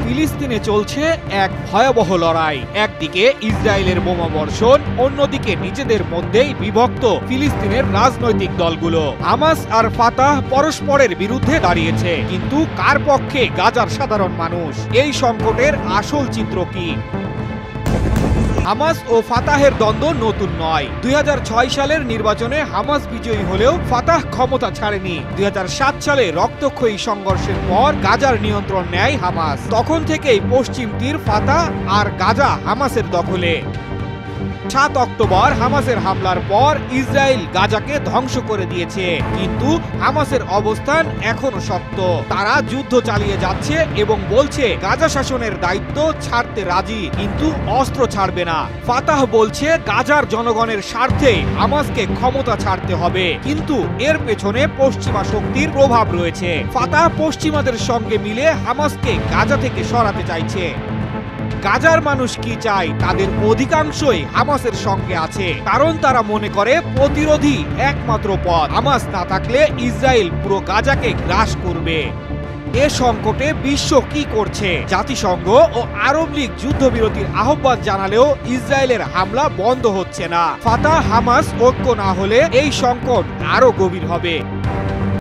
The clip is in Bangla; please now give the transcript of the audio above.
ফিলিস্তিনে চলছে এক ভয়াবহ লড়াই। একদিকে ইসরায়েলের বোমা বর্ষণ, অন্যদিকে নিজেদের মধ্যেই বিভক্ত ফিলিস্তিনের রাজনৈতিক দলগুলো। হামাস আর ফাতাহ পরস্পরের বিরুদ্ধে দাঁড়িয়েছে, কিন্তু কার পক্ষে গাজার সাধারণ মানুষ? এই সংকটের আসল চিত্র কি? হামাস ও ফাতাহের দ্বন্দ্ব নতুন নয়। 2006 সালের নির্বাচনে হামাস বিজয়ী হলেও ফাতাহ ক্ষমতা ছাড়েনি। 2007 সালে রক্তক্ষয়ী সংঘর্ষের পর গাজার নিয়ন্ত্রণ নেয় হামাস। তখন থেকেই পশ্চিম তীর ফাতাহ আর গাজা হামাসের দখলে। 7 অক্টোবর হামাসের হামলার পর ইসরায়েল গাজাকে ধ্বংস করে দিয়েছে, কিন্তু হামাসের অবস্থান এখনো শক্ত। তারা যুদ্ধ চালিয়ে যাচ্ছে এবং বলছে গাজা শাসনের দায়িত্ব ছাড়তে রাজি, কিন্তু অস্ত্র ছাড়বে না। ফাতাহ বলছে গাজার জনগণের স্বার্থে হামাসকে ক্ষমতা ছাড়তে হবে, কিন্তু এর পেছনে পশ্চিমা শক্তির প্রভাব রয়েছে। ফাতাহ পশ্চিমাদের সঙ্গে মিলে হামাসকে গাজা থেকে সরাতে চাইছে। গাজার মানুষ কি চায়? তাদের অধিকাংশই হামাসের সঙ্গে আছে, কারণ তারা মনে করে প্রতিরোধী একমাত্র পথ। হামাস না থাকলে ইসরায়েল পুরো গাজাকে গ্রাস করবে। এ সংকটে বিশ্ব কি করছে? জাতিসংঘ ও আরব লীগ যুদ্ধবিরতির আহ্বান জানালেও ইসরায়েলের হামলা বন্ধ হচ্ছে না। ফাতাহ হামাস ঐক্য না হলে এই সংকট আরো গভীর হবে।